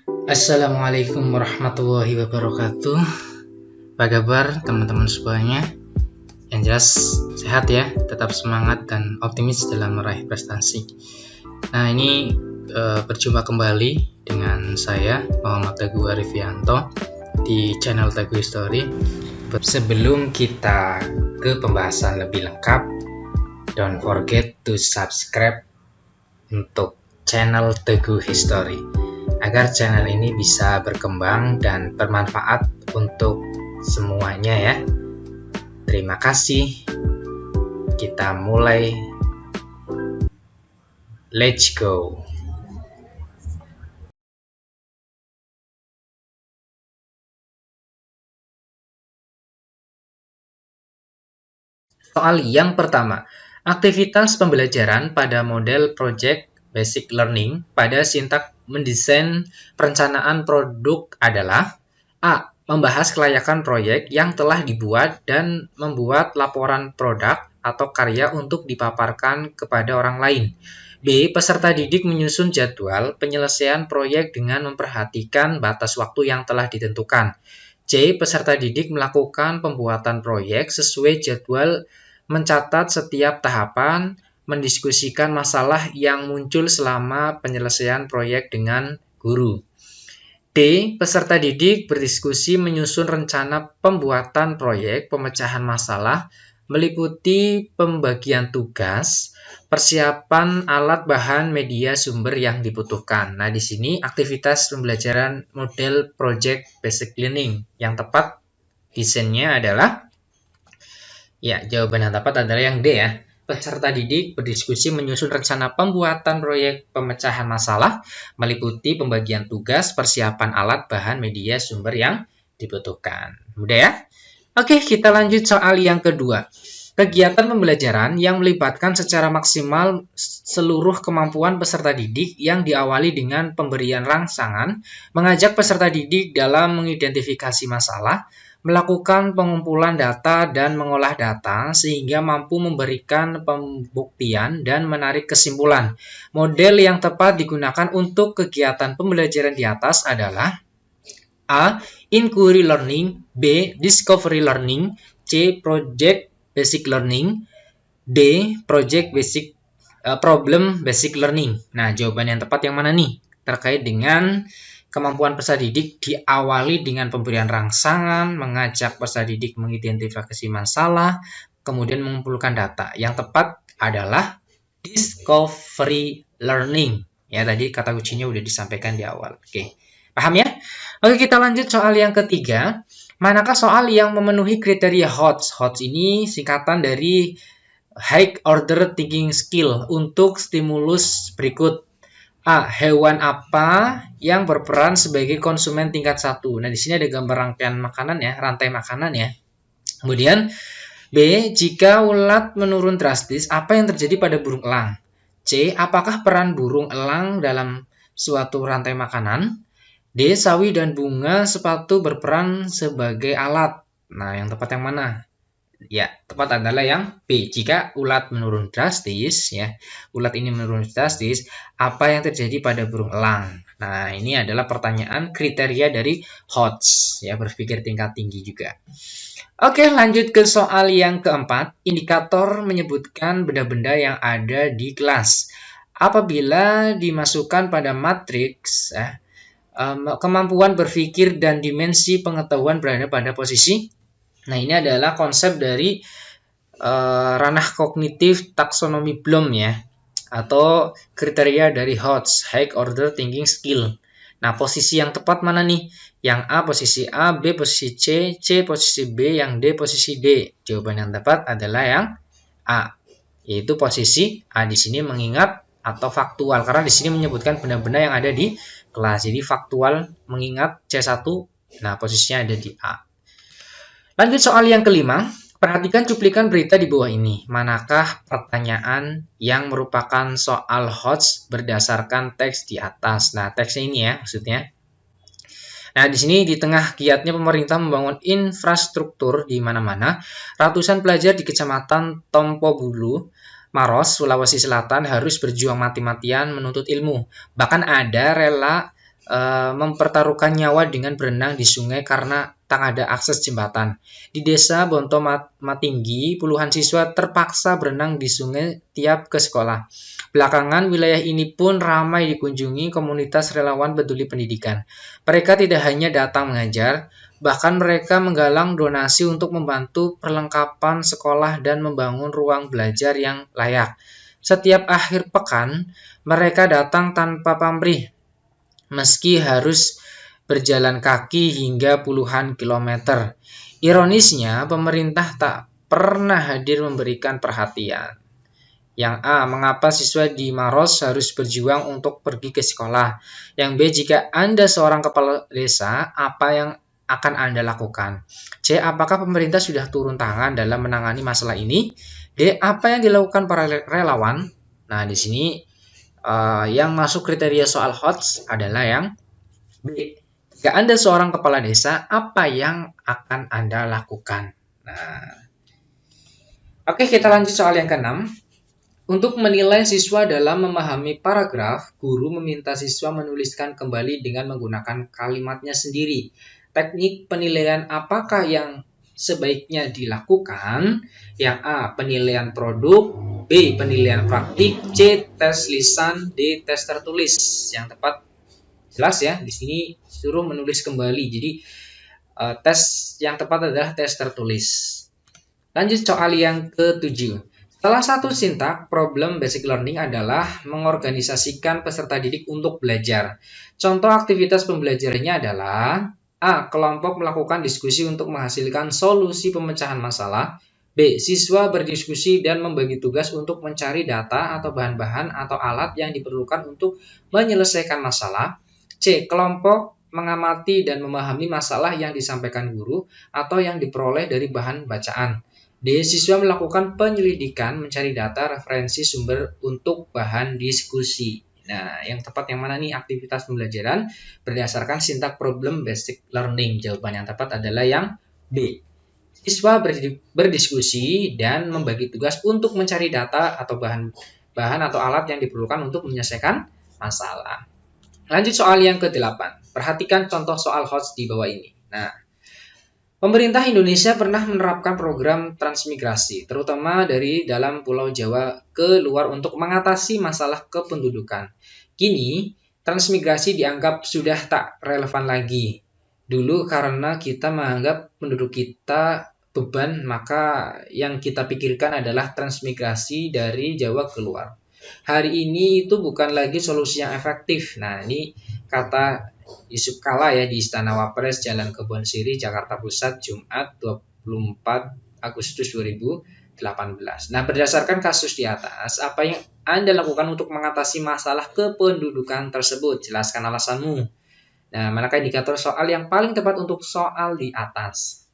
Assalamualaikum warahmatullahi wabarakatuh. Apa kabar teman-teman semuanya? Yang jelas sehat ya, tetap semangat dan optimis dalam meraih prestasi. Nah ini berjumpa kembali dengan saya Muhammad Teguh Arifianto di channel Teguh History. Sebelum kita ke pembahasan lebih lengkap, don't forget to subscribe untuk channel Teguh History agar channel ini bisa berkembang dan bermanfaat untuk semuanya ya. Terima kasih. Kita mulai. Let's go. Soal yang pertama, aktivitas pembelajaran pada model project basic learning pada sintak mendesain perencanaan produk adalah A. Membahas kelayakan proyek yang telah dibuat dan membuat laporan produk atau karya untuk dipaparkan kepada orang lain. B. Peserta didik menyusun jadwal penyelesaian proyek dengan memperhatikan batas waktu yang telah ditentukan. C. Peserta didik melakukan pembuatan proyek sesuai jadwal, mencatat setiap tahapan, mendiskusikan masalah yang muncul selama penyelesaian proyek dengan guru. D. Peserta didik berdiskusi menyusun rencana pembuatan proyek pemecahan masalah, meliputi pembagian tugas, persiapan alat bahan media sumber yang dibutuhkan. Nah, di sini aktivitas pembelajaran model project basic learning yang tepat desainnya adalah jawaban yang tepat adalah yang D ya. Peserta didik berdiskusi menyusun rencana pembuatan proyek pemecahan masalah, meliputi pembagian tugas, persiapan alat, bahan, media, sumber yang dibutuhkan. Mudah ya? Oke, kita lanjut soal yang kedua. Kegiatan pembelajaran yang melibatkan secara maksimal seluruh kemampuan peserta didik yang diawali dengan pemberian rangsangan, mengajak peserta didik dalam mengidentifikasi masalah, melakukan pengumpulan data dan mengolah data sehingga mampu memberikan pembuktian dan menarik kesimpulan. Model yang tepat digunakan untuk kegiatan pembelajaran di atas adalah A. Inquiry learning, B. Discovery learning, C. Project basic learning, D. Problem basic learning. Nah, jawaban yang tepat yang mana nih? Terkait dengan kemampuan peserta didik diawali dengan pemberian rangsangan, mengajak peserta didik mengidentifikasi masalah, kemudian mengumpulkan data. Yang tepat adalah discovery learning. Ya, tadi kata kuncinya udah disampaikan di awal. Oke, paham ya? Oke, kita lanjut soal yang ketiga. Manakah soal yang memenuhi kriteria HOTS? HOTS ini singkatan dari High Order Thinking Skill untuk stimulus berikut. A. Hewan apa yang berperan sebagai konsumen tingkat 1? Nah, di sini ada gambar rangkaian makanan ya, rantai makanan ya. Kemudian B. Jika ulat menurun drastis, apa yang terjadi pada burung elang? C. Apakah peran burung elang dalam suatu rantai makanan? D. Sawi dan bunga sepatu berperan sebagai alat. Nah, yang tepat yang mana? Ya, tepat adalah yang B. Jika ulat menurun drastis, ya, ulat ini menurun drastis, apa yang terjadi pada burung elang? Nah, ini adalah pertanyaan kriteria dari HOTS, ya, berpikir tingkat tinggi juga. Oke, lanjut ke soal yang keempat. Indikator menyebutkan benda-benda yang ada di kelas. Apabila dimasukkan pada matriks, kemampuan berpikir dan dimensi pengetahuan berada pada posisi. Nah, ini adalah konsep dari ranah kognitif taksonomi Bloom ya, atau kriteria dari HOTS, High Order Thinking Skill. Nah, posisi yang tepat mana nih? Yang A posisi A, B posisi C, C posisi B, yang D posisi D. Jawaban yang tepat adalah yang A, yaitu posisi A di sini mengingat atau faktual, karena di sini menyebutkan benda-benda yang ada di kelas. Jadi faktual mengingat C1, nah posisinya ada di A. Lanjut soal yang kelima, perhatikan cuplikan berita di bawah ini. Manakah pertanyaan yang merupakan soal HOTS berdasarkan teks di atas? Nah, teksnya ini ya maksudnya. Nah, di sini di tengah giatnya pemerintah membangun infrastruktur di mana-mana, ratusan pelajar di Kecamatan Tompobulu, Maros, Sulawesi Selatan harus berjuang mati-matian menuntut ilmu. Bahkan ada rela mempertaruhkan nyawa dengan berenang di sungai karena tak ada akses jembatan. Di desa Bonto Matinggi, puluhan siswa terpaksa berenang di sungai tiap ke sekolah. Belakangan, wilayah ini pun ramai dikunjungi komunitas relawan peduli pendidikan. Mereka tidak hanya datang mengajar, bahkan mereka menggalang donasi untuk membantu perlengkapan sekolah dan membangun ruang belajar yang layak. Setiap akhir pekan, mereka datang tanpa pamrih, meski harus berjalan kaki hingga puluhan kilometer. Ironisnya, pemerintah tak pernah hadir memberikan perhatian. Yang A, mengapa siswa di Maros harus berjuang untuk pergi ke sekolah? Yang B, jika Anda seorang kepala desa, apa yang akan Anda lakukan? C, apakah pemerintah sudah turun tangan dalam menangani masalah ini? D, apa yang dilakukan para relawan? Nah, di sini yang masuk kriteria soal HOTS adalah yang B. Jika Anda seorang kepala desa, apa yang akan Anda lakukan? Nah, oke, kita lanjut soal yang ke-6. Untuk menilai siswa dalam memahami paragraf, guru meminta siswa menuliskan kembali dengan menggunakan kalimatnya sendiri. Teknik penilaian apakah yang sebaiknya dilakukan? Yang A, penilaian produk, B, penilaian praktik, C, tes lisan, D, tes tertulis. Yang tepat jelas ya, di sini suruh menulis kembali. Jadi tes yang tepat adalah tes tertulis. Lanjut soal yang ke-7. Salah satu sintak problem basic learning adalah mengorganisasikan peserta didik untuk belajar. Contoh aktivitas pembelajarannya adalah A. Kelompok melakukan diskusi untuk menghasilkan solusi pemecahan masalah. B. Siswa berdiskusi dan membagi tugas untuk mencari data atau bahan-bahan atau alat yang diperlukan untuk menyelesaikan masalah. C. Kelompok mengamati dan memahami masalah yang disampaikan guru atau yang diperoleh dari bahan bacaan. D. Siswa melakukan penyelidikan, mencari data, referensi, sumber untuk bahan diskusi. Nah, yang tepat yang mana nih aktivitas pembelajaran berdasarkan sintak problem basic learning? Jawaban yang tepat adalah yang B. Siswa berdiskusi dan membagi tugas untuk mencari data atau bahan atau alat yang diperlukan untuk menyelesaikan masalah. Lanjut soal yang ke-8. Perhatikan contoh soal HOTS di bawah ini. Nah, pemerintah Indonesia pernah menerapkan program transmigrasi, terutama dari dalam Pulau Jawa ke luar untuk mengatasi masalah kependudukan. Kini, transmigrasi dianggap sudah tak relevan lagi. Dulu karena kita menganggap penduduk kita beban, maka yang kita pikirkan adalah transmigrasi dari Jawa ke luar. Hari ini itu bukan lagi solusi yang efektif. Nah, ini kata Yusuf Kala ya di Istana Wapres Jalan Kebon Siri, Jakarta Pusat, Jumat 24 Agustus 2018. Nah, berdasarkan kasus di atas, apa yang Anda lakukan untuk mengatasi masalah kependudukan tersebut? Jelaskan alasanmu. Nah, manakah indikator soal yang paling tepat untuk soal di atas?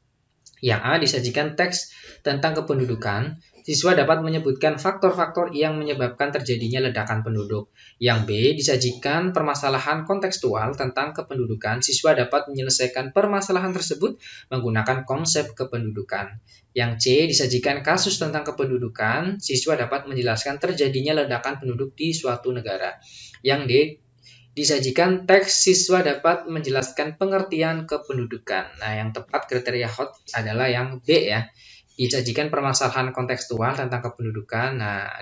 Yang A, disajikan teks tentang kependudukan. Siswa dapat menyebutkan faktor-faktor yang menyebabkan terjadinya ledakan penduduk. Yang B, disajikan permasalahan kontekstual tentang kependudukan. Siswa dapat menyelesaikan permasalahan tersebut menggunakan konsep kependudukan. Yang C, disajikan kasus tentang kependudukan. Siswa dapat menjelaskan terjadinya ledakan penduduk di suatu negara. Yang D, disajikan teks, siswa dapat menjelaskan pengertian kependudukan. Nah, yang tepat kriteria HOT adalah yang B ya. Disajikan permasalahan kontekstual tentang kependudukan. Nah,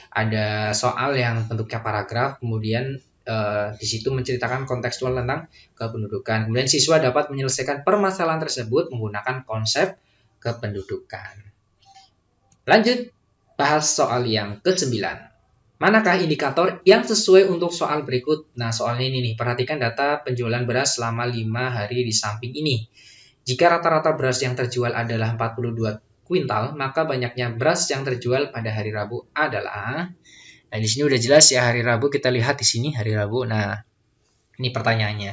ada soal yang bentuknya paragraf, kemudian di situ menceritakan kontekstual tentang kependudukan. Kemudian siswa dapat menyelesaikan permasalahan tersebut menggunakan konsep kependudukan. Lanjut, bahas soal yang ke-9. Manakah indikator yang sesuai untuk soal berikut? Nah, soalnya ini nih, perhatikan data penjualan beras selama 5 hari di samping ini. Jika rata-rata beras yang terjual adalah 42 kuintal, maka banyaknya beras yang terjual pada hari Rabu adalah... Nah, di sini udah jelas ya, hari Rabu kita lihat di sini hari Rabu. Nah, ini pertanyaannya.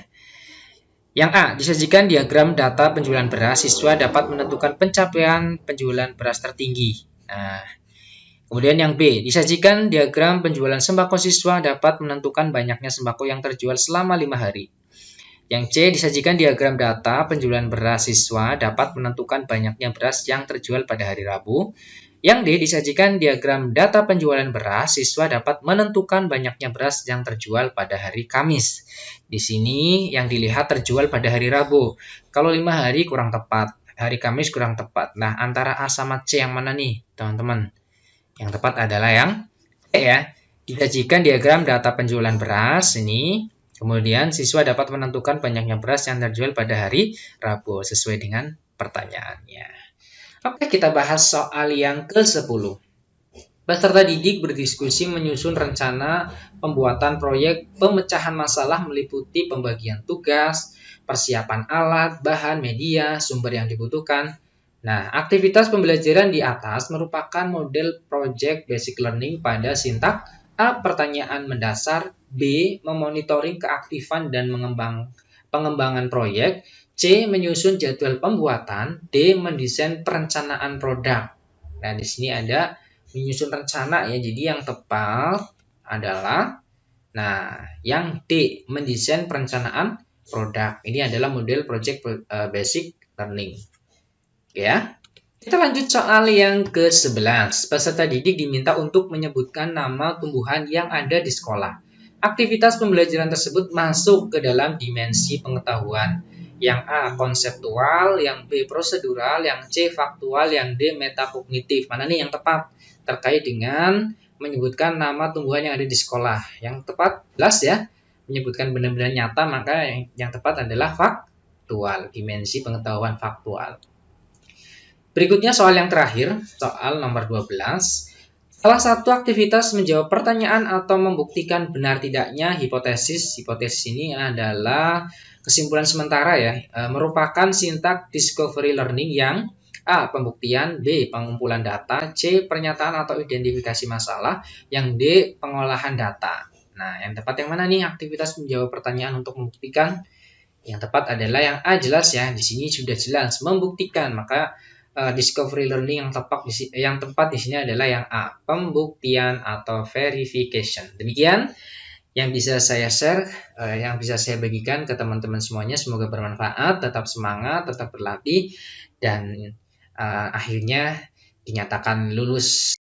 Yang A, disajikan diagram data penjualan beras, siswa dapat menentukan pencapaian penjualan beras tertinggi. Nah, kemudian yang B, disajikan diagram penjualan sembako, siswa dapat menentukan banyaknya sembako yang terjual selama 5 hari. Yang C, disajikan diagram data penjualan beras, siswa dapat menentukan banyaknya beras yang terjual pada hari Rabu. Yang D, disajikan diagram data penjualan beras, siswa dapat menentukan banyaknya beras yang terjual pada hari Kamis. Di sini yang dilihat terjual pada hari Rabu. Kalau 5 hari kurang tepat, hari Kamis kurang tepat. Nah, antara A sama C yang mana nih, teman-teman? Yang tepat adalah yang E ya. Disajikan diagram data penjualan beras ini, kemudian siswa dapat menentukan banyaknya beras yang terjual pada hari Rabu sesuai dengan pertanyaannya. Oke, kita bahas soal yang ke-10. Peserta didik berdiskusi menyusun rencana pembuatan proyek pemecahan masalah meliputi pembagian tugas, persiapan alat, bahan, media, sumber yang dibutuhkan. Nah, aktivitas pembelajaran di atas merupakan model project basic learning pada sintak A. Pertanyaan mendasar, B. Memonitoring keaktifan dan pengembangan proyek, C. Menyusun jadwal pembuatan, D. Mendesain perencanaan produk. Nah, di sini ada menyusun rencana ya. Jadi yang tepat adalah yang D. Mendesain perencanaan produk. Ini adalah model project basic learning. Oke ya. Kita lanjut soal yang ke-11. Peserta didik diminta untuk menyebutkan nama tumbuhan yang ada di sekolah. Aktivitas pembelajaran tersebut masuk ke dalam dimensi pengetahuan. Yang A, konseptual, yang B, prosedural, yang C, faktual, yang D, metakognitif. Mana nih yang tepat? Terkait dengan menyebutkan nama tumbuhan yang ada di sekolah. Yang tepat, jelas ya, menyebutkan benar-benar nyata, maka yang tepat adalah faktual, dimensi pengetahuan faktual. Berikutnya soal yang terakhir, soal nomor 12. Salah satu aktivitas menjawab pertanyaan atau membuktikan benar tidaknya hipotesis. Hipotesis ini adalah kesimpulan sementara ya, merupakan sintak discovery learning yang A. Pembuktian, B. Pengumpulan data, C. Pernyataan atau identifikasi masalah, yang D. Pengolahan data. Nah, yang tepat yang mana nih aktivitas menjawab pertanyaan untuk membuktikan? Yang tepat adalah yang A, jelas ya. Di sini sudah jelas membuktikan, maka discovery learning yang tepat di sini adalah yang A, pembuktian atau verification. Demikian yang bisa saya share, yang bisa saya bagikan ke teman-teman semuanya. Semoga bermanfaat, tetap semangat, tetap berlatih, dan akhirnya dinyatakan lulus.